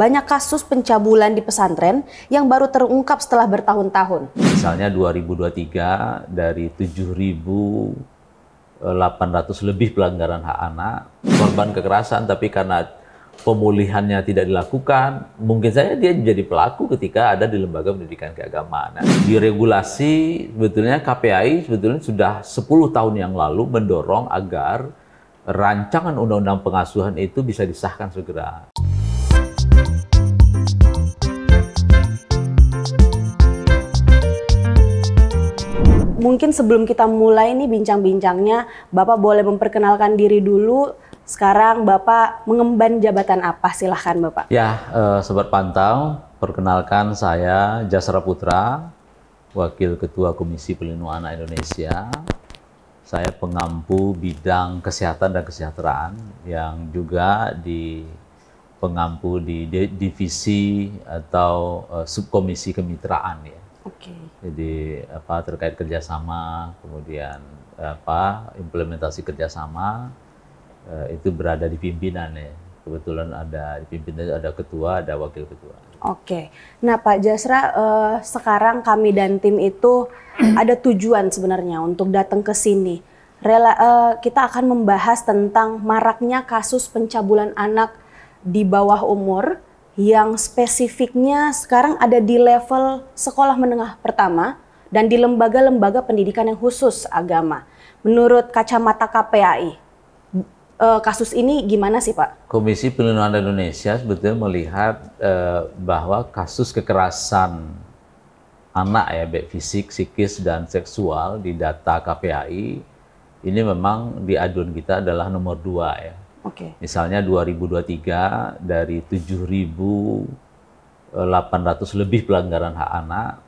banyak kasus pencabulan di pesantren yang baru terungkap setelah bertahun-tahun. Misalnya 2023 dari 7.800 lebih pelanggaran hak anak, korban kekerasan, tapi karena pemulihannya tidak dilakukan, mungkin saja dia menjadi pelaku ketika ada di lembaga pendidikan keagamaan. Nah, di regulasi sebetulnya KPAI sebetulnya sudah 10 tahun yang lalu mendorong agar rancangan undang-undang pengasuhan itu bisa disahkan segera. Mungkin sebelum kita mulai nih bincang-bincangnya, Bapak boleh memperkenalkan diri dulu. Sekarang Bapak mengemban jabatan apa? Silahkan Bapak. Ya, Sobat Pantau, perkenalkan saya Jasra Putra, Wakil Ketua Komisi Pelindungan Anak Indonesia. Saya pengampu bidang kesehatan dan kesejahteraan yang juga pengampu di divisi atau subkomisi kemitraan ya. Oke. Jadi terkait kerjasama, kemudian implementasi kerjasama itu berada di pimpinan ya. Kebetulan ada di pimpinan, ada ketua, ada wakil ketua. Oke. Nah Pak Jasra, sekarang kami dan tim itu ada tujuan sebenarnya untuk datang ke sini. Kita akan membahas tentang maraknya kasus pencabulan anak di bawah umur yang spesifiknya sekarang ada di level sekolah menengah pertama dan di lembaga-lembaga pendidikan yang khusus agama. Menurut kacamata KPAI, kasus ini gimana sih Pak? Komisi Pelindungan Anak Indonesia sebetulnya melihat bahwa kasus kekerasan anak ya, baik fisik, psikis, dan seksual di data KPAI ini memang di aduan kita adalah nomor 2 ya. Oke. Misalnya 2023 dari 7.800 lebih pelanggaran hak anak,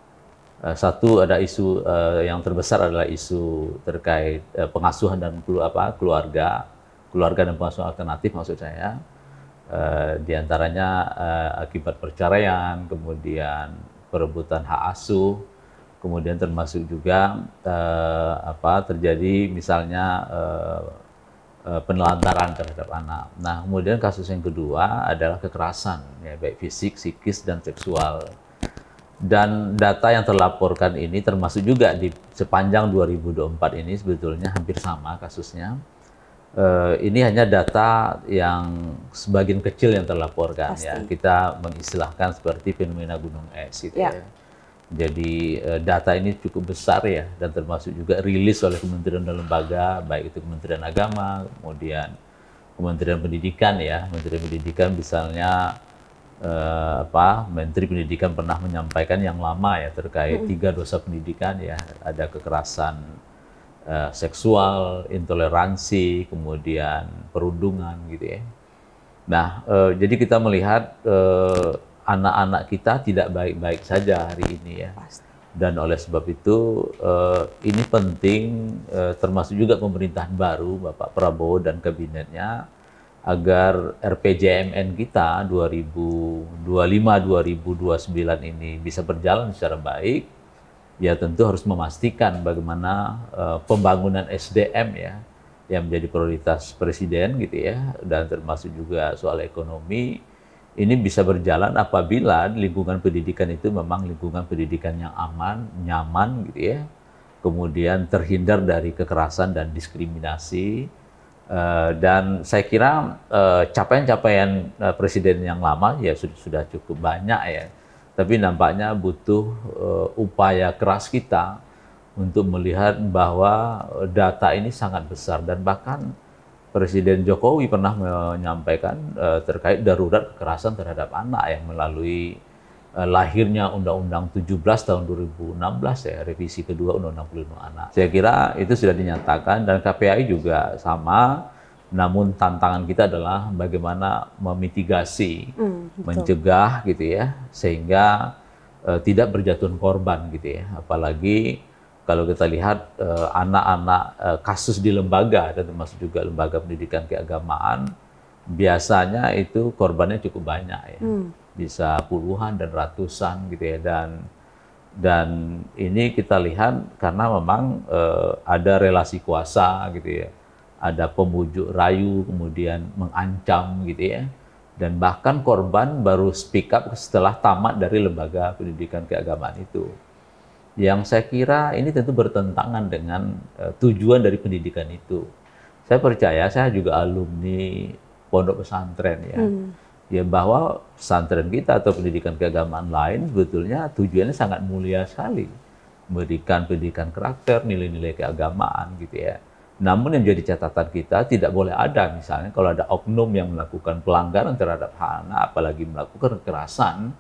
satu ada isu yang terbesar adalah isu terkait pengasuhan dan keluarga dan pengasuhan alternatif maksud saya. Di antaranya akibat perceraian, kemudian perebutan hak asuh, kemudian termasuk juga terjadi misalnya penelantaran terhadap anak. Nah, kemudian kasus yang kedua adalah kekerasan, ya, baik fisik, psikis, dan seksual. Dan data yang terlaporkan ini termasuk juga di sepanjang 2024 ini sebetulnya hampir sama kasusnya. Ini hanya data yang sebagian kecil yang terlaporkan. Ya. Kita mengistilahkan seperti fenomena gunung es. Gitu, ya. Jadi data ini cukup besar ya, dan termasuk juga rilis oleh kementerian dan lembaga, baik itu Kementerian Agama, kemudian Kementerian Pendidikan ya. Kementerian Pendidikan misalnya Menteri Pendidikan pernah menyampaikan yang lama ya terkait 3 dosa pendidikan ya, ada kekerasan seksual, intoleransi, kemudian perundungan gitu ya. Nah, jadi kita melihat anak-anak kita tidak baik-baik saja hari ini ya. Pasti. Dan oleh sebab itu ini penting termasuk juga pemerintahan baru Bapak Prabowo dan kabinetnya agar RPJMN kita 2025-2029 ini bisa berjalan secara baik. Ya tentu harus memastikan bagaimana pembangunan SDM ya yang menjadi prioritas presiden gitu ya, dan termasuk juga soal ekonomi. Ini bisa berjalan apabila lingkungan pendidikan itu memang lingkungan pendidikan yang aman, nyaman gitu ya. Kemudian terhindar dari kekerasan dan diskriminasi. Dan saya kira capaian-capaian presiden yang lama ya sudah cukup banyak ya. Tapi nampaknya butuh upaya keras kita untuk melihat bahwa data ini sangat besar, dan bahkan Presiden Jokowi pernah menyampaikan terkait darurat kekerasan terhadap anak yang melalui lahirnya Undang-Undang 17 tahun 2016 ya, revisi kedua Undang-Undang Pelindungan Anak. Saya kira itu sudah dinyatakan, dan KPAI juga sama, namun tantangan kita adalah bagaimana memitigasi, mencegah gitu ya, sehingga tidak berjatuhan korban gitu ya, apalagi kalau kita lihat anak-anak kasus di lembaga dan termasuk juga lembaga pendidikan keagamaan, biasanya itu korbannya cukup banyak ya, bisa puluhan dan ratusan gitu ya, dan ini kita lihat karena memang ada relasi kuasa gitu ya, ada pembujuk rayu, kemudian mengancam gitu ya, Dan bahkan korban baru speak up setelah tamat dari lembaga pendidikan keagamaan itu. Yang saya kira ini tentu bertentangan dengan tujuan dari pendidikan itu. Saya percaya, saya juga alumni pondok pesantren ya. Ya bahwa pesantren kita atau pendidikan keagamaan lain sebetulnya tujuannya sangat mulia sekali. Memberikan pendidikan karakter, nilai-nilai keagamaan gitu ya. Namun yang jadi catatan kita tidak boleh ada misalnya kalau ada oknum yang melakukan pelanggaran terhadap hak anak, apalagi melakukan kekerasan,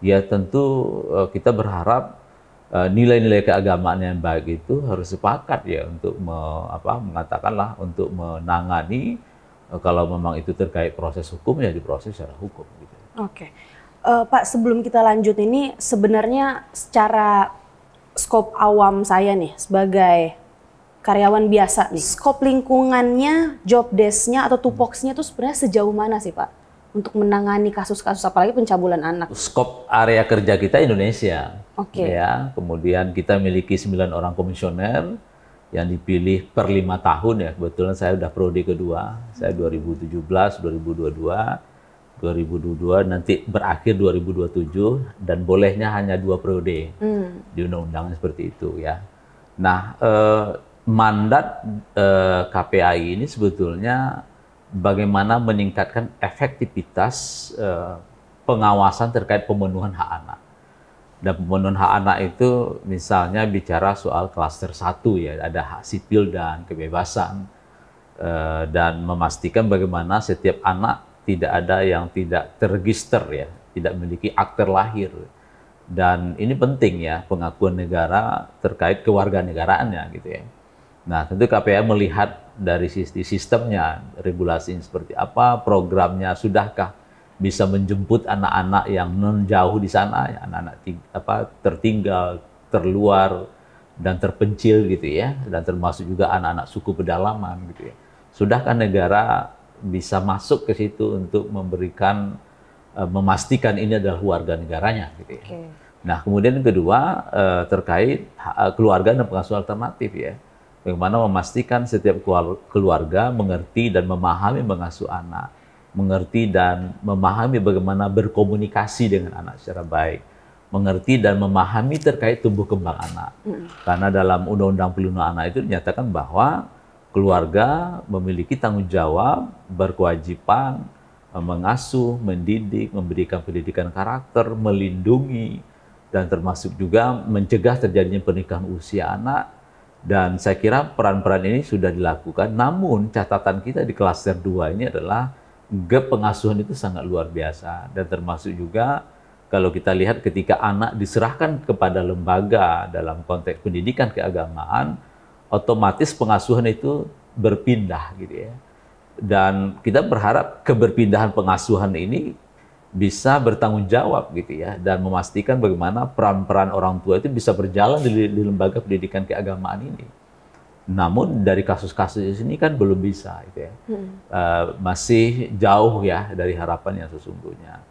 ya tentu kita berharap nilai-nilai keagamaan yang baik itu harus sepakat ya untuk mengatakanlah untuk menangani kalau memang itu terkait proses hukum ya diproses secara hukum. Gitu. Oke, Pak, sebelum kita lanjut ini sebenarnya secara skop awam saya nih sebagai karyawan biasa nih, skop lingkungannya, job desk-nya atau tupoksinya itu sebenarnya sejauh mana sih Pak untuk menangani kasus-kasus apalagi pencabulan anak? Skop area kerja kita Indonesia. Oke. Ya, kemudian kita miliki 9 orang komisioner yang dipilih per 5 tahun ya. Kebetulan saya udah prodi kedua, saya 2017, 2022, 2022 nanti berakhir 2027 dan bolehnya hanya 2 periode di undang-undangnya seperti itu ya. Nah, mandat KPAI ini sebetulnya bagaimana meningkatkan efektivitas pengawasan terkait pemenuhan hak anak. Dan pemenuhan hak anak itu misalnya bicara soal klaster 1 ya, ada hak sipil dan kebebasan dan memastikan bagaimana setiap anak tidak ada yang tidak terregister ya, tidak memiliki akte lahir. Dan ini penting ya, pengakuan negara terkait kewarganegaraannya gitu ya. Nah, tentu KPAI melihat dari sisi sistemnya, regulasinya seperti apa, programnya sudahkah bisa menjemput anak-anak yang jauh di sana, ya, anak-anak tertinggal, terluar, dan terpencil gitu ya, dan termasuk juga anak-anak suku pedalaman gitu ya. Sudahkah negara bisa masuk ke situ untuk memberikan, memastikan ini adalah warga negaranya gitu ya. Okay. Nah, kemudian yang kedua terkait keluarga dan pengasuh alternatif ya. Bagaimana memastikan setiap keluarga mengerti dan memahami mengasuh anak, mengerti dan memahami bagaimana berkomunikasi dengan anak secara baik, mengerti dan memahami terkait tumbuh kembang anak. Karena dalam Undang-Undang Perlindungan Anak itu dinyatakan bahwa keluarga memiliki tanggung jawab, berkewajiban mengasuh, mendidik, memberikan pendidikan karakter, melindungi, dan termasuk juga mencegah terjadinya pernikahan usia anak. Dan saya kira peran-peran ini sudah dilakukan, namun catatan kita di klaster 2 ini adalah gap pengasuhan itu sangat luar biasa. Dan termasuk juga kalau kita lihat ketika anak diserahkan kepada lembaga dalam konteks pendidikan keagamaan, otomatis pengasuhan itu berpindah gitu ya. Dan kita berharap keberpindahan pengasuhan ini bisa bertanggung jawab gitu ya, dan memastikan bagaimana peran-peran orang tua itu bisa berjalan di lembaga pendidikan keagamaan ini. Namun dari kasus-kasus ini kan belum bisa gitu ya. Masih jauh ya dari harapan yang sesungguhnya.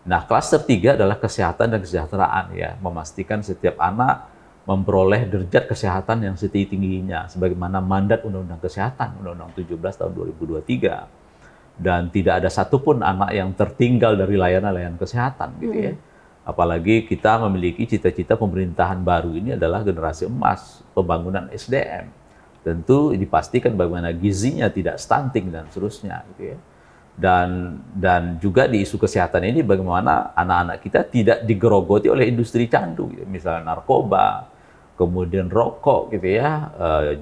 Nah, klaster 3 adalah kesehatan dan kesejahteraan ya, memastikan setiap anak memperoleh derajat kesehatan yang setinggi-tingginya sebagaimana mandat Undang-Undang Kesehatan Undang-Undang 17 tahun 2023. Dan tidak ada satupun anak yang tertinggal dari layanan-layanan kesehatan gitu ya. Apalagi kita memiliki cita-cita pemerintahan baru ini adalah generasi emas, pembangunan SDM. Tentu dipastikan bagaimana gizinya tidak stunting dan seterusnya gitu ya. Dan juga di isu kesehatan ini bagaimana anak-anak kita tidak digerogoti oleh industri candu gitu. Misalnya narkoba, kemudian rokok gitu ya,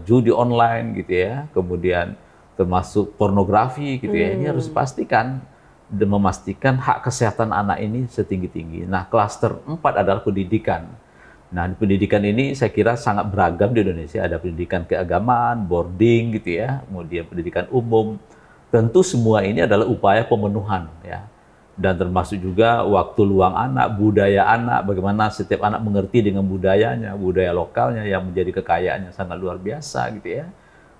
judi online gitu ya, kemudian termasuk pornografi gitu ya. Ini harus dipastikan dan memastikan hak kesehatan anak ini setinggi-tinggi. Nah, klaster 4 adalah pendidikan. Nah, di pendidikan ini saya kira sangat beragam di Indonesia. Ada pendidikan keagamaan, boarding gitu ya, kemudian pendidikan umum. Tentu semua ini adalah upaya pemenuhan ya. Dan termasuk juga waktu luang anak, budaya anak, bagaimana setiap anak mengerti dengan budayanya, budaya lokalnya yang menjadi kekayaannya sangat luar biasa gitu ya.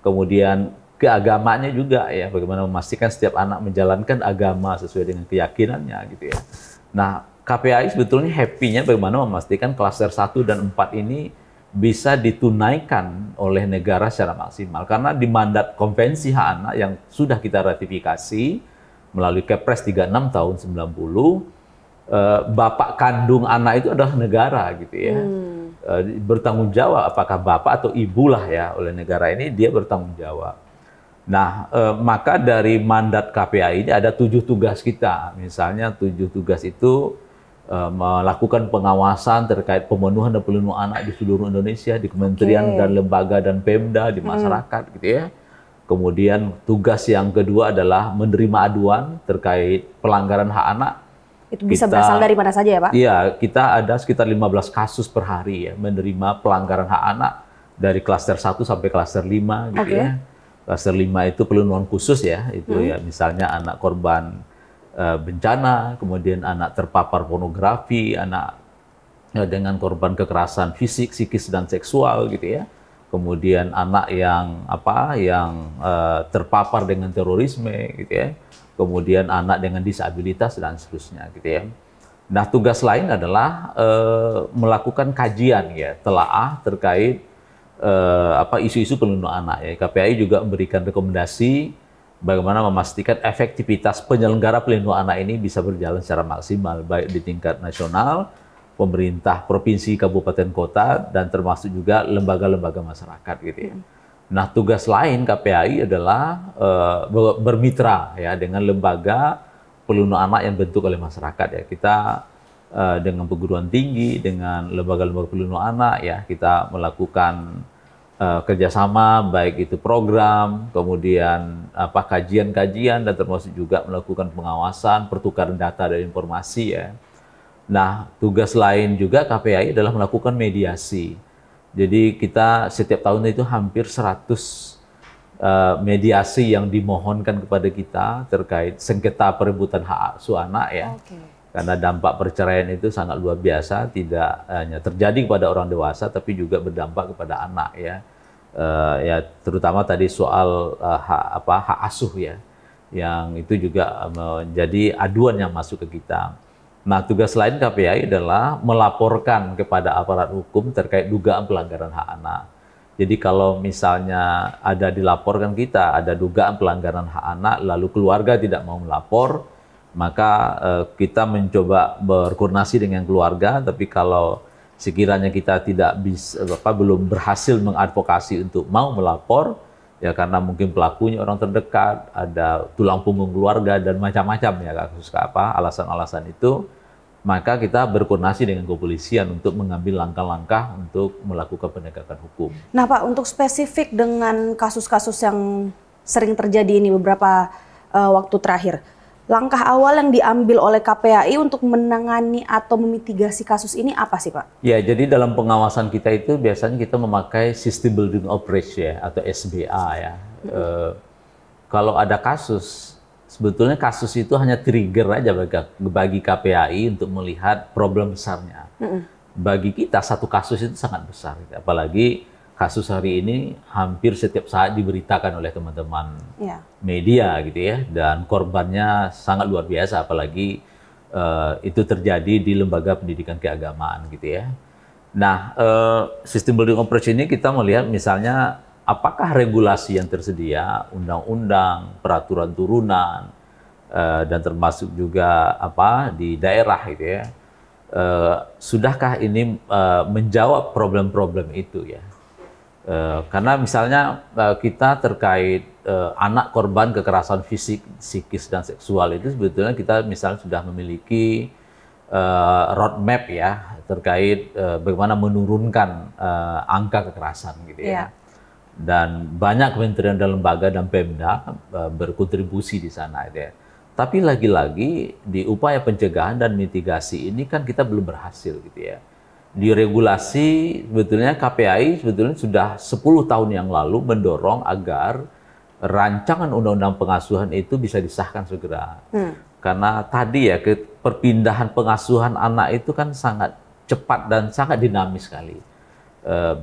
Kemudian keagamaannya juga ya, bagaimana memastikan setiap anak menjalankan agama sesuai dengan keyakinannya gitu ya. Nah, KPAI sebetulnya happy-nya bagaimana memastikan klaster 1 dan 4 ini bisa ditunaikan oleh negara secara maksimal. Karena di mandat Konvensi Hak Anak yang sudah kita ratifikasi, melalui Kepres 36 tahun 90, bapak kandung anak itu adalah negara gitu ya. Bertanggung jawab apakah bapak atau ibu lah ya oleh negara ini, dia bertanggung jawab. Nah, maka dari mandat KPAI ini ada 7 tugas kita. Misalnya 7 tugas itu melakukan pengawasan terkait pemenuhan dan pelindungan anak di seluruh Indonesia, di kementerian dan lembaga dan Pemda, di masyarakat gitu ya. Kemudian tugas yang kedua adalah menerima aduan terkait pelanggaran hak anak. Itu bisa berasal dari mana saja ya Pak? Iya, kita ada sekitar 15 kasus per hari ya, menerima pelanggaran hak anak dari klaster 1 sampai klaster 5 gitu ya. Klaster 5 itu pelindungan khusus ya, itu ya misalnya anak korban bencana, kemudian anak terpapar pornografi, anak dengan korban kekerasan fisik, psikis dan seksual gitu ya. Kemudian anak yang terpapar dengan terorisme gitu ya. Kemudian anak dengan disabilitas dan seterusnya gitu ya. Nah, tugas lain adalah melakukan kajian ya, telaah terkait isu-isu pelindungan anak ya. KPAI juga memberikan rekomendasi bagaimana memastikan efektivitas penyelenggara pelindungan anak ini bisa berjalan secara maksimal, baik di tingkat nasional, pemerintah provinsi, kabupaten, kota, dan termasuk juga lembaga-lembaga masyarakat gitu ya. Nah, tugas lain KPAI adalah bermitra ya dengan lembaga pelindungan anak yang dibentuk oleh masyarakat ya. Kita dengan perguruan tinggi, dengan lembaga-lembaga pelindungan anak ya, kita melakukan kerjasama, baik itu program, kemudian kajian-kajian, dan termasuk juga melakukan pengawasan, pertukaran data dan informasi ya. Nah, tugas lain juga KPAI adalah melakukan mediasi. Jadi kita setiap tahun itu hampir 100 mediasi yang dimohonkan kepada kita terkait sengketa perebutan hak asuh anak ya. Karena dampak perceraian itu sangat luar biasa, tidak hanya terjadi kepada orang dewasa, tapi juga berdampak kepada anak ya. Ya terutama tadi soal hak asuh ya, yang itu juga menjadi aduan yang masuk ke kita. Nah, tugas lain KPAI adalah melaporkan kepada aparat hukum terkait dugaan pelanggaran hak anak. Jadi kalau misalnya ada dilaporkan kita, ada dugaan pelanggaran hak anak, lalu keluarga tidak mau melapor, maka kita mencoba berkoordinasi dengan keluarga. Tapi kalau sekiranya kita tidak bisa, belum berhasil mengadvokasi untuk mau melapor, ya karena mungkin pelakunya orang terdekat, ada tulang punggung keluarga dan macam-macam ya kasus alasan-alasan itu, maka kita berkoordinasi dengan kepolisian untuk mengambil langkah-langkah untuk melakukan penegakan hukum. Nah Pak, untuk spesifik dengan kasus-kasus yang sering terjadi ini beberapa waktu terakhir, langkah awal yang diambil oleh KPAI untuk menangani atau memitigasi kasus ini apa sih Pak? Ya, jadi dalam pengawasan kita itu biasanya kita memakai System Building Approach ya, atau SBA ya. Kalau ada kasus, sebetulnya kasus itu hanya trigger aja bagi KPAI untuk melihat problem besarnya. Bagi kita satu kasus itu sangat besar, apalagi kasus hari ini hampir setiap saat diberitakan oleh teman-teman media gitu ya, dan korbannya sangat luar biasa, apalagi itu terjadi di lembaga pendidikan keagamaan gitu ya. Nah, System Building Approach ini kita melihat misalnya apakah regulasi yang tersedia, undang-undang, peraturan turunan, dan termasuk juga di daerah gitu ya, sudahkah ini menjawab problem-problem itu ya. Karena misalnya kita terkait anak korban kekerasan fisik, psikis, dan seksual itu sebetulnya kita misalnya sudah memiliki roadmap ya terkait bagaimana menurunkan angka kekerasan gitu ya. Dan banyak kementerian dan lembaga dan Pemda berkontribusi di sana gitu ya. Tapi lagi-lagi di upaya pencegahan dan mitigasi ini kan kita belum berhasil gitu ya. Di regulasi sebetulnya KPAI sebetulnya sudah 10 tahun yang lalu mendorong agar rancangan undang-undang pengasuhan itu bisa disahkan segera. Karena tadi ya perpindahan pengasuhan anak itu kan sangat cepat dan sangat dinamis sekali.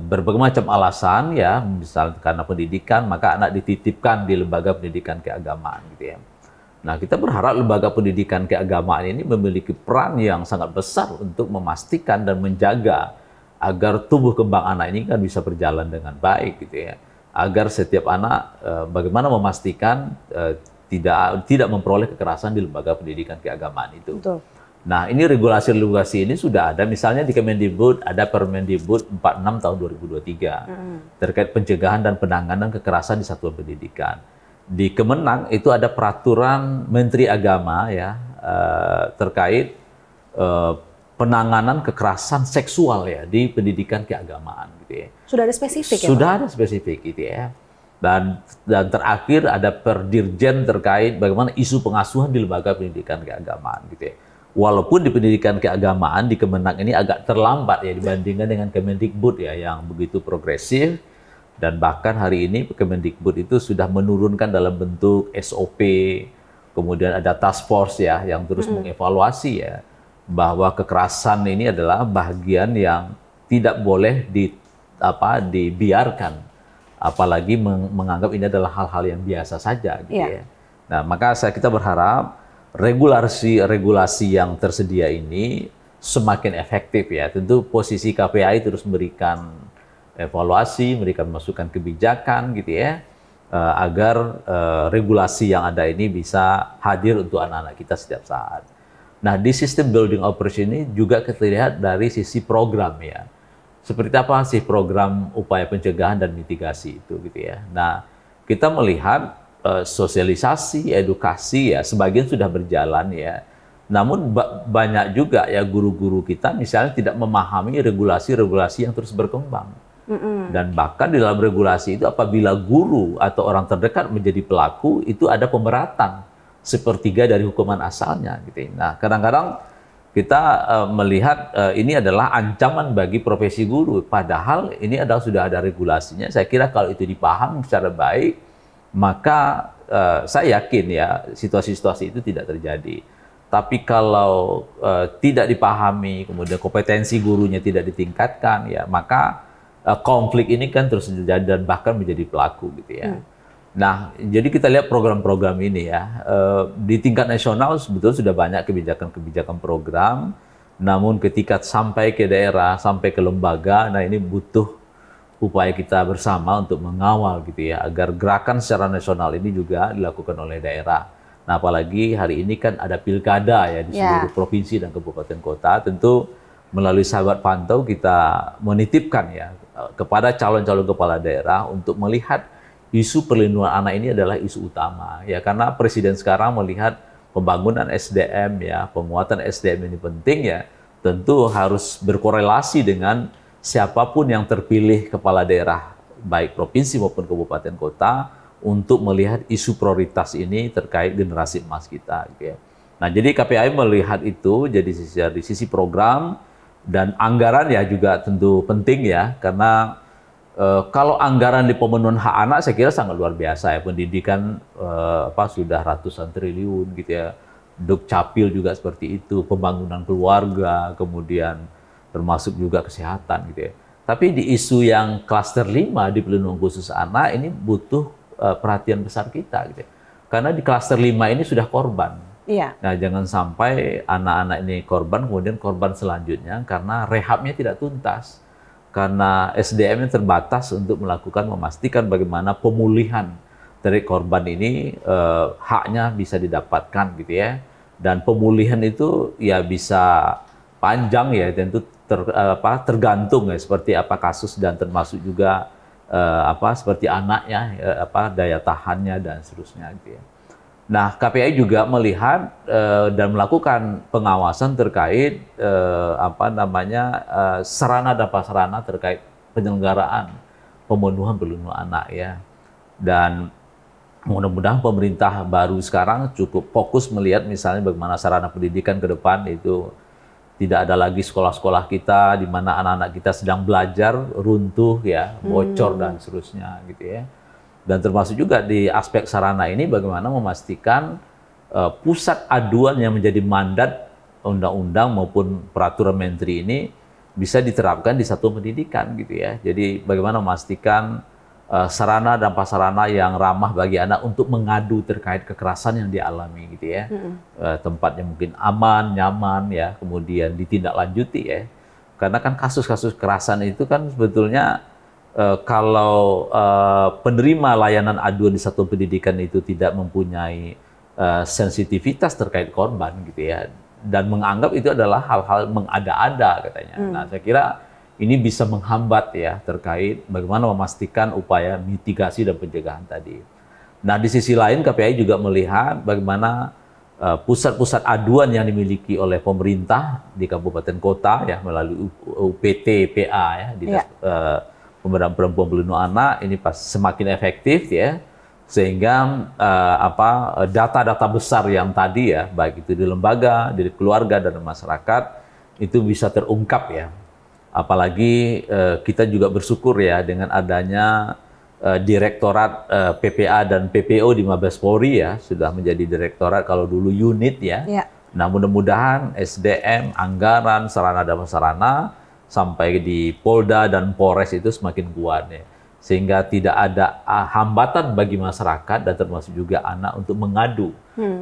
Berbagai macam alasan ya, misalnya karena pendidikan, maka anak dititipkan di lembaga pendidikan keagamaan gitu ya. Nah, kita berharap lembaga pendidikan keagamaan ini memiliki peran yang sangat besar untuk memastikan dan menjaga agar tumbuh kembang anak ini kan bisa berjalan dengan baik gitu ya. Agar setiap anak bagaimana memastikan tidak memperoleh kekerasan di lembaga pendidikan keagamaan itu. Betul. Nah, ini regulasi ini sudah ada, misalnya di Kemendikbud ada Permendikbud 46 tahun 2023 terkait pencegahan dan penanganan kekerasan di satuan pendidikan. Di Kemenang itu ada peraturan Menteri Agama ya terkait penanganan kekerasan seksual ya di pendidikan keagamaan gitu ya. Sudah ada spesifik ya? Sudah ada spesifik gitu ya. Dan terakhir ada Perdirjen terkait bagaimana isu pengasuhan di lembaga pendidikan keagamaan gitu ya. Walaupun di pendidikan keagamaan di Kemenang ini agak terlambat ya dibandingkan dengan Kemendikbud ya yang begitu progresif, dan bahkan hari ini Kemendikbud itu sudah menurunkan dalam bentuk SOP, kemudian ada task force ya yang terus mengevaluasi ya bahwa kekerasan ini adalah bagian yang tidak boleh dibiarkan, apalagi menganggap ini adalah hal-hal yang biasa saja gitu ya. Nah, maka kita berharap regulasi yang tersedia ini semakin efektif ya. Tentu posisi KPAI terus memberikan evaluasi, memberikan masukan kebijakan gitu ya, agar regulasi yang ada ini bisa hadir untuk anak-anak kita setiap saat. Nah, di sistem building operation ini juga kita lihat dari sisi program ya. Seperti apa sih program upaya pencegahan dan mitigasi itu gitu ya. Nah, kita melihat sosialisasi, edukasi ya sebagian sudah berjalan ya. Namun banyak juga ya guru-guru kita misalnya tidak memahami regulasi-regulasi yang terus berkembang. Dan bahkan di dalam regulasi itu apabila guru atau orang terdekat menjadi pelaku itu ada pemberatan sepertiga dari hukuman asalnya gitu. Nah, kadang-kadang kita melihat ini adalah ancaman bagi profesi guru, padahal ini sudah ada regulasinya. Saya kira kalau itu dipahami secara baik, maka saya yakin ya situasi-situasi itu tidak terjadi. Tapi kalau tidak dipahami, kemudian kompetensi gurunya tidak ditingkatkan, ya maka konflik ini kan terus terjadi dan bahkan menjadi pelaku gitu ya. Nah, jadi kita lihat program-program ini ya, di tingkat nasional sebetulnya sudah banyak kebijakan-kebijakan program, namun ketika sampai ke daerah, sampai ke lembaga, nah ini butuh upaya kita bersama untuk mengawal gitu ya, agar gerakan secara nasional ini juga dilakukan oleh daerah. Nah, apalagi hari ini kan ada pilkada ya di seluruh provinsi dan kabupaten kota, tentu melalui sahabat pantau kita menitipkan ya kepada calon-calon kepala daerah untuk melihat isu perlindungan anak ini adalah isu utama ya, karena presiden sekarang melihat pembangunan SDM ya, penguatan SDM ini penting ya, tentu harus berkorelasi dengan siapapun yang terpilih kepala daerah baik provinsi maupun kabupaten kota untuk melihat isu prioritas ini terkait generasi emas kita gitu ya. Nah, jadi KPAI melihat itu jadi dari sisi program dan anggaran ya juga tentu penting ya, karena kalau anggaran di pemenuhan hak anak saya kira sangat luar biasa ya, pendidikan sudah ratusan triliun gitu ya, Dukcapil juga seperti itu, pembangunan keluarga, kemudian termasuk juga kesehatan gitu ya. Tapi di isu yang klaster 5 di pelindungan khusus anak ini butuh perhatian besar kita gitu ya. Karena di klaster 5 ini sudah korban. Nah, jangan sampai anak-anak ini korban, kemudian korban selanjutnya karena rehabnya tidak tuntas. Karena SDM-nya terbatas untuk memastikan bagaimana pemulihan dari korban ini haknya bisa didapatkan gitu ya. Dan pemulihan itu ya bisa panjang ya, tentu tergantung ya seperti apa kasus dan termasuk juga seperti anaknya daya tahannya dan seterusnya gitu ya. Nah, KPAI juga melihat dan melakukan pengawasan terkait sarana dan prasarana terkait penyelenggaraan pemenuhan perlindungan anak ya. Dan mudah-mudahan pemerintah baru sekarang cukup fokus melihat misalnya bagaimana sarana pendidikan ke depan itu tidak ada lagi sekolah-sekolah kita di mana anak-anak kita sedang belajar runtuh ya, bocor dan seterusnya gitu ya. Dan termasuk juga di aspek sarana ini bagaimana memastikan pusat aduan yang menjadi mandat undang-undang maupun peraturan menteri ini bisa diterapkan di satuan pendidikan gitu ya. Jadi bagaimana memastikan sarana dan prasarana yang ramah bagi anak untuk mengadu terkait kekerasan yang dialami gitu ya. Tempatnya mungkin aman, nyaman ya, kemudian ditindaklanjuti ya. Karena kan kasus-kasus kekerasan itu kan sebetulnya kalau penerima layanan aduan di satuan pendidikan itu tidak mempunyai sensitivitas terkait korban gitu ya, dan menganggap itu adalah hal-hal mengada-ada katanya. Nah, saya kira ini bisa menghambat ya terkait bagaimana memastikan upaya mitigasi dan pencegahan tadi. Nah, di sisi lain KPAI juga melihat bagaimana pusat-pusat aduan yang dimiliki oleh pemerintah di kabupaten kota ya melalui UPT PA ya, Dinas Pemberdayaan Perempuan Pelindung Anak ini semakin efektif ya, sehingga data-data besar yang tadi ya, baik itu di lembaga, di keluarga dan masyarakat itu bisa terungkap ya. Apalagi kita juga bersyukur ya dengan adanya Direktorat PPA dan PPO di Mabes Polri ya, sudah menjadi direktorat, kalau dulu unit ya. Nah, mudah-mudahan SDM, anggaran, sarana dan prasarana sampai di Polda dan Polres itu semakin kuat ya. Sehingga tidak ada hambatan bagi masyarakat dan termasuk juga anak untuk mengadu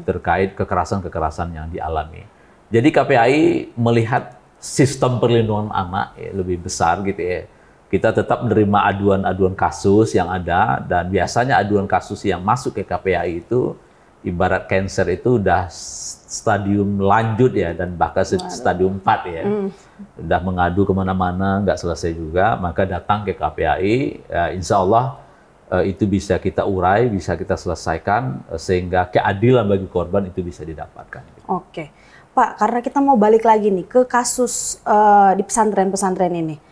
terkait kekerasan-kekerasan yang dialami. Jadi KPAI melihat sistem perlindungan anak ya, lebih besar gitu ya. Kita tetap menerima aduan-aduan kasus yang ada, dan biasanya aduan kasus yang masuk ke KPAI itu ibarat cancer itu udah stadium lanjut ya, dan bahkan stadium 4 ya. Udah mengadu kemana-mana, nggak selesai juga, maka datang ke KPAI, insya Allah itu bisa kita urai, bisa kita selesaikan, sehingga keadilan bagi korban itu bisa didapatkan. Oke, Pak, karena kita mau balik lagi nih ke kasus di pesantren-pesantren ini.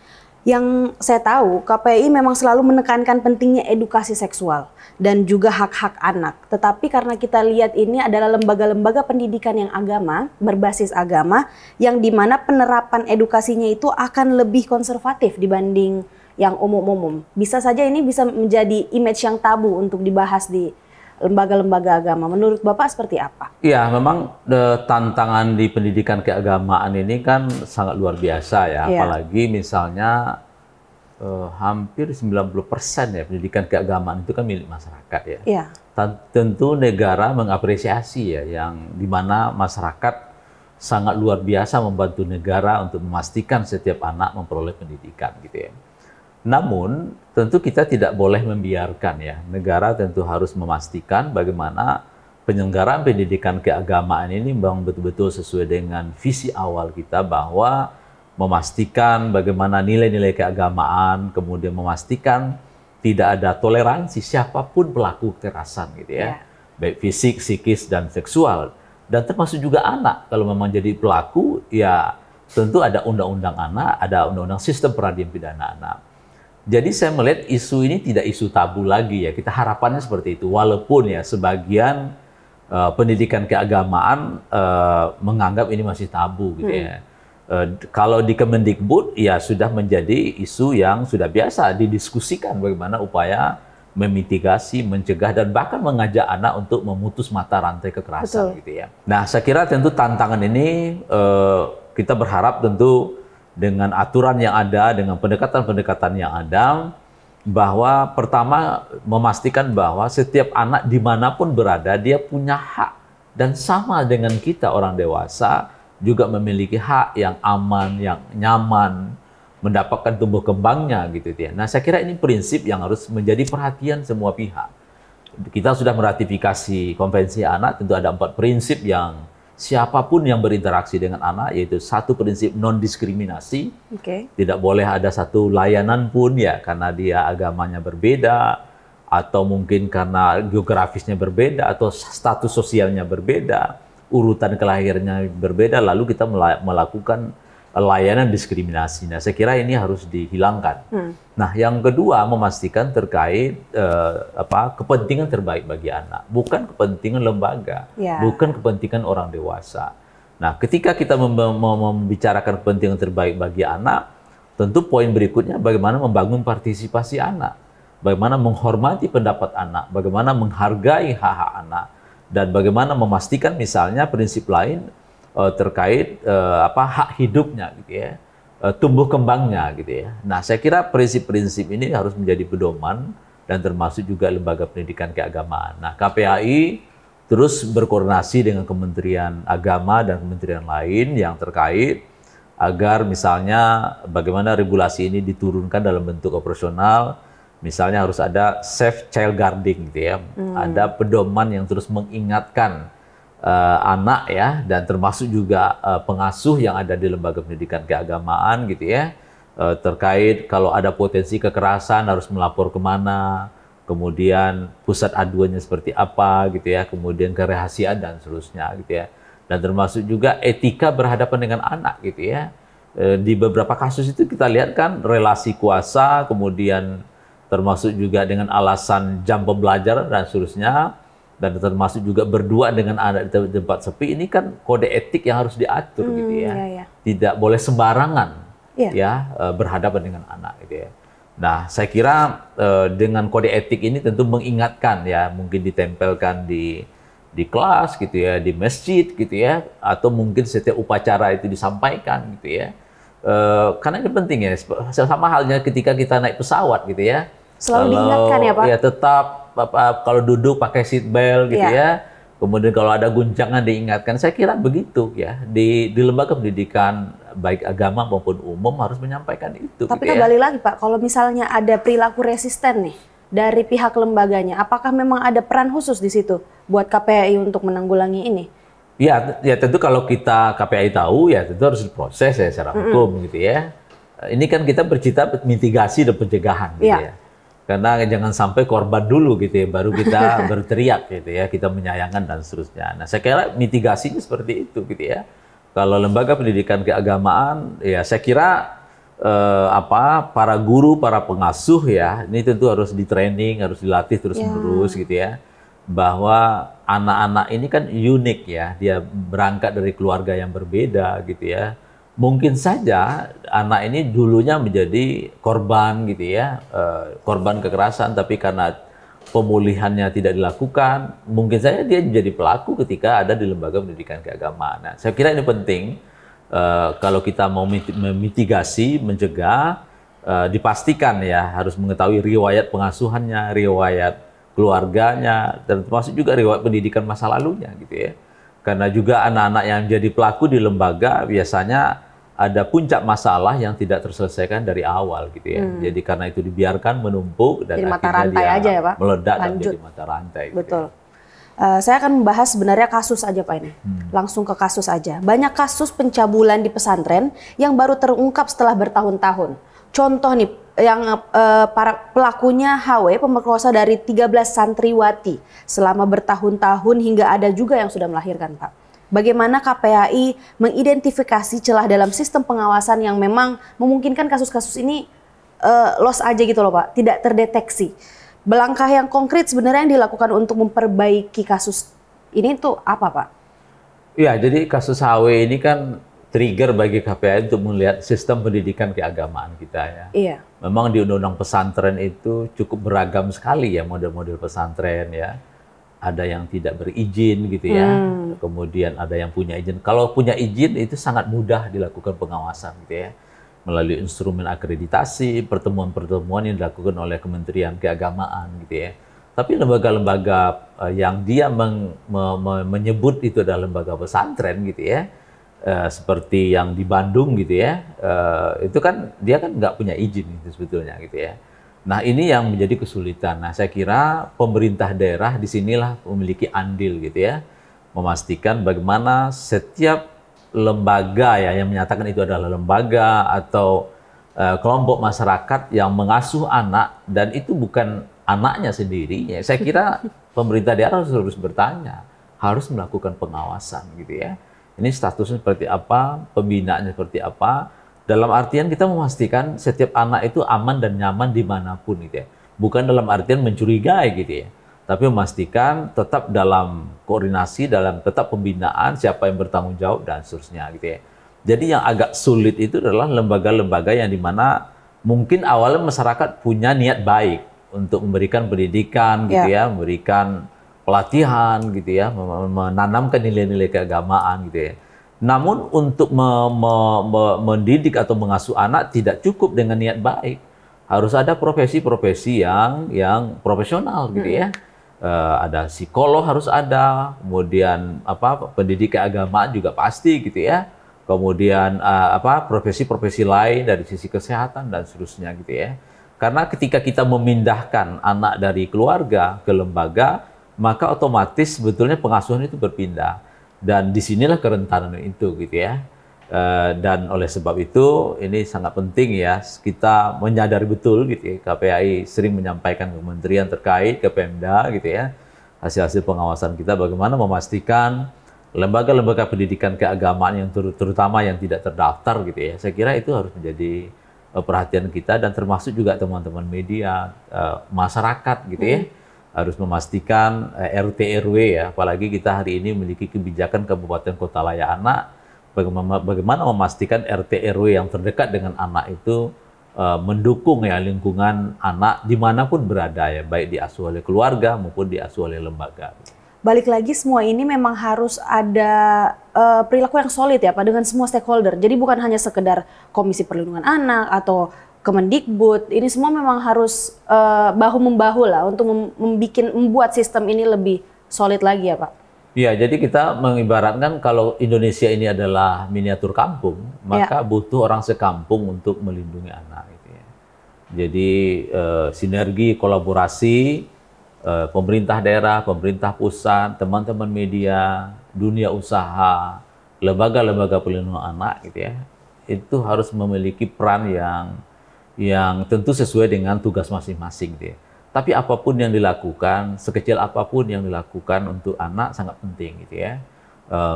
Yang saya tahu, KPAI memang selalu menekankan pentingnya edukasi seksual dan juga hak-hak anak. Tetapi karena kita lihat ini adalah lembaga-lembaga pendidikan yang agama, berbasis agama, yang dimana penerapan edukasinya itu akan lebih konservatif dibanding yang umum-umum. Bisa saja ini bisa menjadi image yang tabu untuk dibahas di lembaga-lembaga agama. Menurut Bapak seperti apa? Ya, memang tantangan di pendidikan keagamaan ini kan sangat luar biasa ya. Apalagi misalnya hampir 90% ya pendidikan keagamaan itu kan milik masyarakat ya. Tentu negara mengapresiasi ya, yang dimana masyarakat sangat luar biasa membantu negara untuk memastikan setiap anak memperoleh pendidikan gitu ya. Namun, tentu kita tidak boleh membiarkan ya. Negara tentu harus memastikan bagaimana penyelenggaraan pendidikan keagamaan ini memang betul-betul sesuai dengan visi awal kita, bahwa memastikan bagaimana nilai-nilai keagamaan, kemudian memastikan tidak ada toleransi siapapun pelaku kekerasan gitu ya. Baik fisik, psikis, dan seksual. Dan termasuk juga anak. Kalau memang jadi pelaku, ya tentu ada undang-undang anak, ada undang-undang sistem peradilan pidana anak. Jadi saya melihat isu ini tidak isu tabu lagi ya. Kita harapannya seperti itu. Walaupun ya sebagian pendidikan keagamaan menganggap ini masih tabu gitu ya. Kalau di Kemendikbud ya sudah menjadi isu yang sudah biasa didiskusikan bagaimana upaya memitigasi, mencegah, dan bahkan mengajak anak untuk memutus mata rantai kekerasan gitu ya. Nah, saya kira tentu tantangan ini kita berharap tentu dengan aturan yang ada, dengan pendekatan-pendekatan yang ada, bahwa pertama memastikan bahwa setiap anak dimanapun berada, dia punya hak, dan sama dengan kita orang dewasa juga memiliki hak yang aman, yang nyaman, mendapatkan tumbuh kembangnya gitu ya. Nah, saya kira ini prinsip yang harus menjadi perhatian semua pihak. Kita sudah meratifikasi Konvensi Anak, tentu ada 4 prinsip yang siapapun yang berinteraksi dengan anak, yaitu 1 prinsip non-diskriminasi. Tidak boleh ada satu layanan pun ya karena dia agamanya berbeda, atau mungkin karena geografisnya berbeda, atau status sosialnya berbeda, urutan kelahirannya berbeda, lalu kita melakukan layanan diskriminasi. Nah, saya kira ini harus dihilangkan. Nah, yang kedua memastikan terkait kepentingan terbaik bagi anak, bukan kepentingan lembaga, bukan kepentingan orang dewasa. Nah, ketika kita membicarakan kepentingan terbaik bagi anak, tentu poin berikutnya bagaimana membangun partisipasi anak, bagaimana menghormati pendapat anak, bagaimana menghargai hak-hak anak, dan bagaimana memastikan misalnya prinsip lain terkait hak hidupnya gitu ya, tumbuh kembangnya gitu ya. Nah, saya kira prinsip-prinsip ini harus menjadi pedoman, dan termasuk juga lembaga pendidikan keagamaan. Nah, KPAI terus berkoordinasi dengan Kementerian Agama dan kementerian lain yang terkait agar misalnya bagaimana regulasi ini diturunkan dalam bentuk operasional, misalnya harus ada safe child guarding gitu ya, ada pedoman yang terus mengingatkan anak ya, dan termasuk juga pengasuh yang ada di lembaga pendidikan keagamaan gitu ya, terkait kalau ada potensi kekerasan harus melapor kemana, kemudian pusat aduannya seperti apa gitu ya, kemudian kerahasiaan dan seterusnya gitu ya. Dan termasuk juga etika berhadapan dengan anak gitu ya. Di beberapa kasus itu kita lihat kan relasi kuasa, kemudian termasuk juga dengan alasan jam pembelajaran dan seterusnya, dan termasuk juga berdua dengan anak di tempat sepi. Ini kan kode etik yang harus diatur gitu ya. Tidak boleh sembarangan ya berhadapan dengan anak gitu ya. Nah, saya kira dengan kode etik ini tentu mengingatkan ya, mungkin ditempelkan di kelas gitu ya, di masjid gitu ya, atau mungkin setiap upacara itu disampaikan gitu ya. Karena ini penting ya, sama halnya ketika kita naik pesawat gitu ya. Selalu diingatkan ya Pak? Ya tetap kalau duduk pakai seat belt gitu ya. Kemudian kalau ada guncangan diingatkan. Saya kira begitu ya. Di lembaga pendidikan baik agama maupun umum harus menyampaikan itu. Tapi gitu kembali lagi Pak, kalau misalnya ada perilaku resisten nih dari pihak lembaganya, apakah memang ada peran khusus di situ buat KPAI untuk menanggulangi ini? Ya tentu kalau kita KPAI tahu ya tentu harus diproses ya secara hukum gitu ya. Ini kan kita bercita mitigasi dan pencegahan gitu ya. Karena jangan sampai korban dulu gitu ya, baru kita berteriak gitu ya, kita menyayangkan dan seterusnya. Nah, saya kira mitigasinya seperti itu gitu ya. Kalau lembaga pendidikan keagamaan, ya saya kira para guru, para pengasuh ya, ini tentu harus di-training, harus dilatih terus-menerus gitu ya. Bahwa anak-anak ini kan unik ya, dia berangkat dari keluarga yang berbeda gitu ya. Mungkin saja anak ini dulunya menjadi korban gitu ya, korban kekerasan, tapi karena pemulihannya tidak dilakukan, mungkin saja dia menjadi pelaku ketika ada di lembaga pendidikan keagamaan. Nah, saya kira ini penting kalau kita mau memitigasi, mencegah, dipastikan ya harus mengetahui riwayat pengasuhannya, riwayat keluarganya, dan termasuk juga riwayat pendidikan masa lalunya gitu ya. Karena juga anak-anak yang jadi pelaku di lembaga biasanya ada puncak masalah yang tidak terselesaikan dari awal gitu ya. Jadi karena itu dibiarkan menumpuk dan jadi mata akhirnya rantai dia aja ya Pak? Meledak dan jadi mata rantai. Betul. Gitu ya. Saya akan membahas sebenarnya kasus aja Pak ini. Langsung ke kasus aja. Banyak kasus pencabulan di pesantren yang baru terungkap setelah bertahun-tahun. Contoh nih, yang para pelakunya HW, pemerkosa dari 13 santriwati selama bertahun-tahun hingga ada juga yang sudah melahirkan Pak. Bagaimana KPAI mengidentifikasi celah dalam sistem pengawasan yang memang memungkinkan kasus-kasus ini loss aja gitu loh Pak, tidak terdeteksi. Langkah yang konkret sebenarnya yang dilakukan untuk memperbaiki kasus ini tuh apa Pak? Ya, jadi kasus HW ini kan trigger bagi KPAI untuk melihat sistem pendidikan keagamaan kita ya. Iya. Memang di Undang-Undang Pesantren itu cukup beragam sekali ya model-model pesantren ya. Ada yang tidak berizin gitu ya, kemudian ada yang punya izin. Kalau punya izin itu sangat mudah dilakukan pengawasan gitu ya, melalui instrumen akreditasi, pertemuan-pertemuan yang dilakukan oleh Kementerian Keagamaan gitu ya. Tapi lembaga-lembaga yang dia menyebut itu adalah lembaga pesantren gitu ya, seperti yang di Bandung gitu ya, itu kan dia kan nggak punya izin itu sebetulnya gitu ya. Nah, ini yang menjadi kesulitan. Nah, saya kira pemerintah daerah di sinilah memiliki andil gitu ya, memastikan bagaimana setiap lembaga ya yang menyatakan itu adalah lembaga atau kelompok masyarakat yang mengasuh anak, dan itu bukan anaknya sendiri. Ya, saya kira pemerintah daerah harus bertanya, harus melakukan pengawasan gitu ya. Ini statusnya seperti apa, pembinaannya seperti apa. Dalam artian kita memastikan setiap anak itu aman dan nyaman dimanapun gitu ya. Bukan dalam artian mencurigai gitu ya. Tapi memastikan tetap dalam koordinasi, dalam tetap pembinaan, siapa yang bertanggung jawab dan seterusnya gitu ya. Jadi yang agak sulit itu adalah lembaga-lembaga yang dimana mungkin awalnya masyarakat punya niat baik untuk memberikan pendidikan gitu ya, memberikan pelatihan gitu ya, menanamkan nilai-nilai keagamaan gitu ya. Namun untuk mendidik atau mengasuh anak tidak cukup dengan niat baik. Harus ada profesi-profesi yang profesional gitu ya. Ada psikolog harus ada, kemudian pendidik keagamaan juga pasti gitu ya. kemudian profesi-profesi lain dari sisi kesehatan dan seterusnya gitu ya. Karena ketika kita memindahkan anak dari keluarga ke lembaga, maka otomatis sebetulnya pengasuhan itu berpindah. Dan disinilah kerentanan itu gitu ya. Dan oleh sebab itu ini sangat penting ya kita menyadari betul gitu ya, KPAI sering menyampaikan ke kementerian terkait, ke Pemda gitu ya, hasil-hasil pengawasan kita bagaimana memastikan lembaga-lembaga pendidikan keagamaan yang terutama yang tidak terdaftar gitu ya, saya kira itu harus menjadi perhatian kita dan termasuk juga teman-teman media, masyarakat gitu ya, harus memastikan RT RW ya, apalagi kita hari ini memiliki kebijakan kabupaten kota layak anak. Bagaimana memastikan RT RW yang terdekat dengan anak itu mendukung ya lingkungan anak dimanapun berada ya, baik diasuh oleh keluarga maupun diasuh oleh lembaga. Balik lagi semua ini memang harus ada perilaku yang solid ya Pak dengan semua stakeholder. Jadi bukan hanya sekedar Komisi Perlindungan Anak atau Kemendikbud, ini semua memang harus bahu-membahu lah untuk membuat sistem ini lebih solid lagi ya Pak. Iya, jadi kita mengibaratkan kalau Indonesia ini adalah miniatur kampung, maka butuh orang sekampung untuk melindungi anak. Gitu ya. Jadi sinergi, kolaborasi, pemerintah daerah, pemerintah pusat, teman-teman media, dunia usaha, lembaga-lembaga pelindungan anak, gitu ya, itu harus memiliki peran yang tentu sesuai dengan tugas masing-masing. Gitu ya. Tapi apapun yang dilakukan, sekecil apapun yang dilakukan untuk anak sangat penting gitu ya.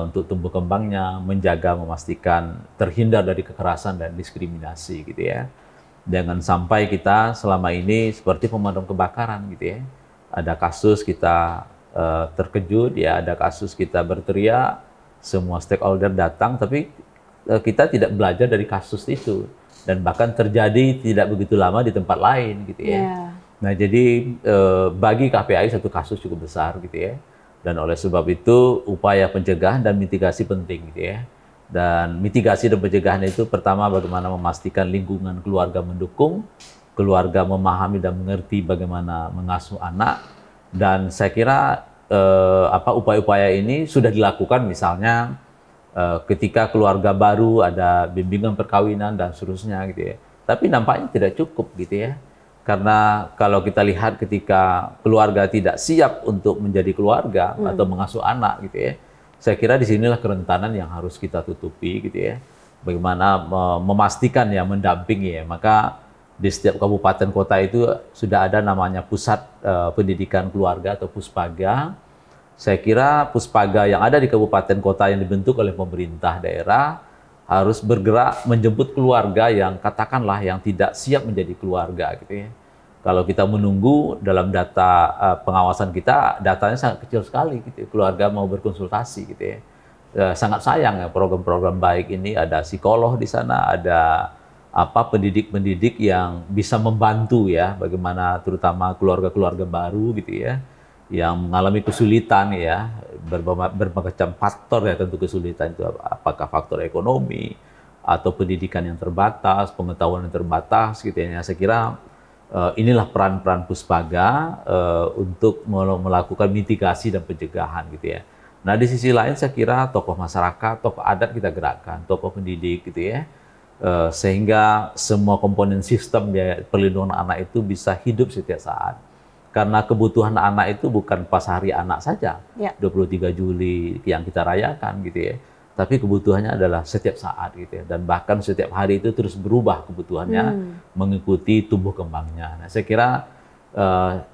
Untuk tumbuh kembangnya, menjaga, memastikan terhindar dari kekerasan dan diskriminasi gitu ya. Jangan sampai kita selama ini seperti pemadam kebakaran gitu ya. Ada kasus kita terkejut ya, ada kasus kita berteriak, semua stakeholder datang, tapi kita tidak belajar dari kasus itu. Dan bahkan terjadi tidak begitu lama di tempat lain gitu ya. Nah, jadi bagi KPAI satu kasus cukup besar gitu ya. Dan oleh sebab itu upaya pencegahan dan mitigasi penting gitu ya. Dan mitigasi dan pencegahan itu pertama bagaimana memastikan lingkungan keluarga mendukung, keluarga memahami dan mengerti bagaimana mengasuh anak. Dan saya kira upaya-upaya ini sudah dilakukan misalnya ketika keluarga baru ada bimbingan perkawinan dan seterusnya gitu ya. Tapi nampaknya tidak cukup gitu ya. Karena kalau kita lihat ketika keluarga tidak siap untuk menjadi keluarga atau mengasuh anak gitu ya, saya kira disinilah kerentanan yang harus kita tutupi gitu ya. Bagaimana memastikan ya, mendampingi ya. Maka di setiap kabupaten kota itu sudah ada namanya pusat pendidikan keluarga atau puspaga. Saya kira puspaga yang ada di kabupaten kota yang dibentuk oleh pemerintah daerah harus bergerak menjemput keluarga yang katakanlah yang tidak siap menjadi keluarga gitu ya. Kalau kita menunggu dalam data pengawasan kita, datanya sangat kecil sekali gitu. Keluarga mau berkonsultasi gitu ya. Sangat sayang ya program-program baik ini ada psikolog di sana, ada pendidik-pendidik yang bisa membantu ya bagaimana terutama keluarga-keluarga baru gitu ya yang mengalami kesulitan ya, berbagai macam faktor ya tentu kesulitan itu, apakah faktor ekonomi atau pendidikan yang terbatas, pengetahuan yang terbatas gitu ya. Saya kira inilah peran-peran puspaga untuk melakukan mitigasi dan pencegahan gitu ya. Nah di sisi lain saya kira tokoh masyarakat, tokoh adat kita gerakkan, tokoh pendidik gitu ya, sehingga semua komponen sistem ya, perlindungan anak itu bisa hidup setiap saat. Karena kebutuhan anak itu bukan pas hari anak saja, 23 Juli yang kita rayakan gitu ya. Tapi kebutuhannya adalah setiap saat gitu ya. Dan bahkan setiap hari itu terus berubah kebutuhannya mengikuti tumbuh kembangnya. Nah, saya kira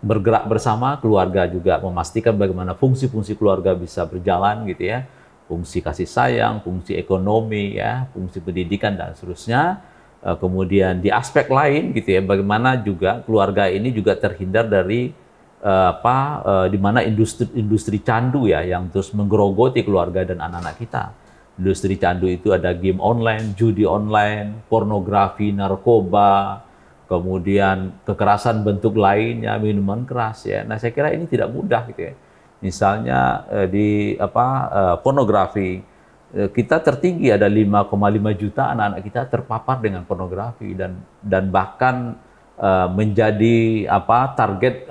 bergerak bersama keluarga juga memastikan bagaimana fungsi-fungsi keluarga bisa berjalan gitu ya. Fungsi kasih sayang, fungsi ekonomi ya, fungsi pendidikan dan seterusnya. Kemudian di aspek lain gitu ya, bagaimana juga keluarga ini juga terhindar dari di mana industri candu ya yang terus menggerogoti keluarga dan anak-anak kita. Industri candu itu ada game online, judi online, pornografi, narkoba, kemudian kekerasan bentuk lainnya, minuman keras ya. Nah, saya kira ini tidak mudah gitu ya. Misalnya di pornografi, kita tertinggi ada 5,5 juta anak-anak kita terpapar dengan pornografi dan bahkan menjadi target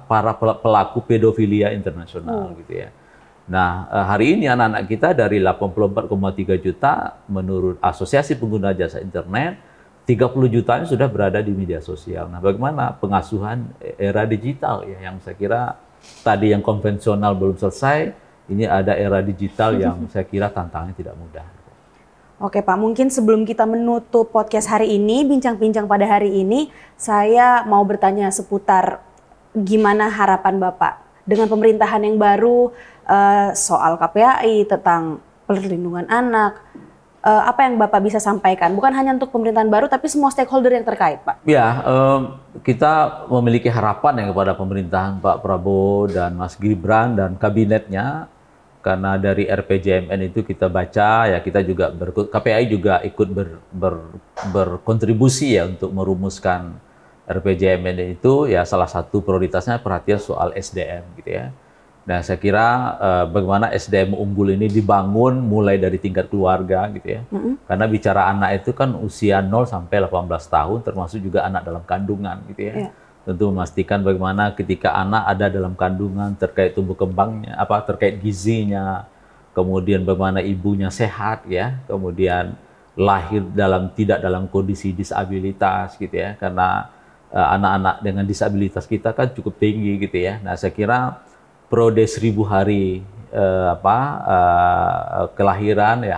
para pelaku pedofilia internasional gitu ya. Nah, hari ini anak-anak kita dari 84,3 juta menurut Asosiasi Pengguna Jasa Internet, 30 jutanya sudah berada di media sosial. Nah, bagaimana pengasuhan era digital ya, yang saya kira tadi yang konvensional belum selesai, ini ada era digital yang saya kira tantangannya tidak mudah. Oke Pak, mungkin sebelum kita menutup podcast hari ini, bincang-bincang pada hari ini, saya mau bertanya seputar gimana harapan Bapak dengan pemerintahan yang baru soal KPAI, tentang perlindungan anak, apa yang Bapak bisa sampaikan? Bukan hanya untuk pemerintahan baru, tapi semua stakeholder yang terkait, Pak. Ya, kita memiliki harapan ya kepada pemerintahan Pak Prabowo dan Mas Gibran dan kabinetnya. Karena dari RPJMN itu kita baca, ya kita juga KPAI juga ikut berkontribusi ya untuk merumuskan RPJMN itu, ya salah satu prioritasnya perhatian soal SDM gitu ya. Nah saya kira bagaimana SDM unggul ini dibangun mulai dari tingkat keluarga gitu ya. Karena bicara anak itu kan usia 0 sampai 18 tahun, termasuk juga anak dalam kandungan gitu ya. Tentu memastikan bagaimana ketika anak ada dalam kandungan terkait tumbuh kembangnya, terkait gizinya, kemudian bagaimana ibunya sehat ya, kemudian lahir tidak dalam kondisi disabilitas gitu ya, karena anak-anak dengan disabilitas kita kan cukup tinggi gitu ya. Nah saya kira periode 1000 hari kelahiran ya,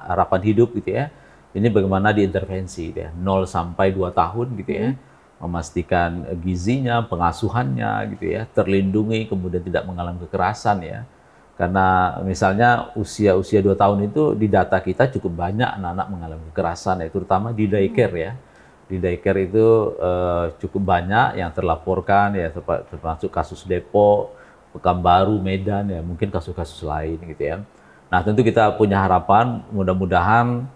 harapan hidup gitu ya, ini bagaimana diintervensi gitu ya, 0 sampai 2 tahun gitu ya. Memastikan gizinya, pengasuhannya gitu ya, terlindungi, kemudian tidak mengalami kekerasan ya. Karena misalnya usia 2 tahun itu di data kita cukup banyak anak-anak mengalami kekerasan ya, terutama di daycare ya. Di daycare itu cukup banyak yang terlaporkan ya, termasuk kasus Depok, Pekanbaru, Medan ya, mungkin kasus-kasus lain gitu ya. Nah, tentu kita punya harapan mudah-mudahan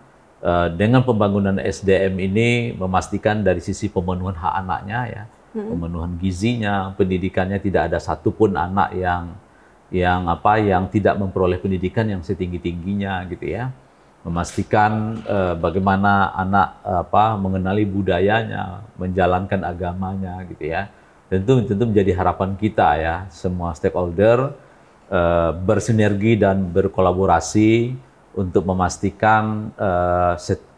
dengan pembangunan SDM ini memastikan dari sisi pemenuhan hak anaknya ya, pemenuhan gizinya, pendidikannya, tidak ada satupun anak yang tidak memperoleh pendidikan yang setinggi-tingginya gitu ya. Memastikan bagaimana anak mengenali budayanya, menjalankan agamanya gitu ya. Tentu menjadi harapan kita ya, semua stakeholder bersinergi dan berkolaborasi untuk memastikan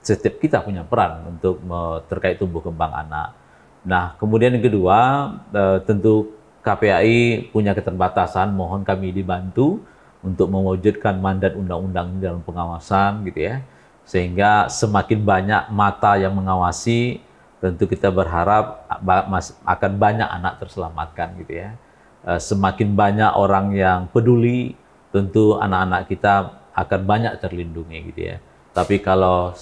setiap kita punya peran untuk terkait tumbuh kembang anak. Nah, kemudian yang kedua, tentu KPAI punya keterbatasan, mohon kami dibantu untuk mewujudkan mandat undang-undang ini dalam pengawasan gitu ya. Sehingga semakin banyak mata yang mengawasi, tentu kita berharap akan banyak anak terselamatkan gitu ya. Semakin banyak orang yang peduli, tentu anak-anak kita akan banyak terlindungi gitu ya. Tapi kalau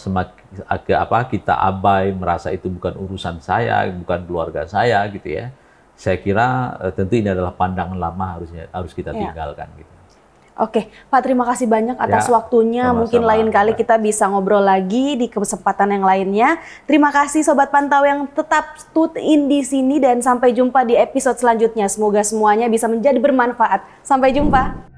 kita abai, merasa itu bukan urusan saya, bukan keluarga saya gitu ya, saya kira tentu ini adalah pandangan lama harus kita tinggalkan gitu. Oke, Pak, terima kasih banyak atas waktunya. Sama-sama. Mungkin lain kali kita bisa ngobrol lagi di kesempatan yang lainnya. Terima kasih Sobat Pantau yang tetap tune in di sini, dan sampai jumpa di episode selanjutnya. Semoga semuanya bisa menjadi bermanfaat. Sampai jumpa.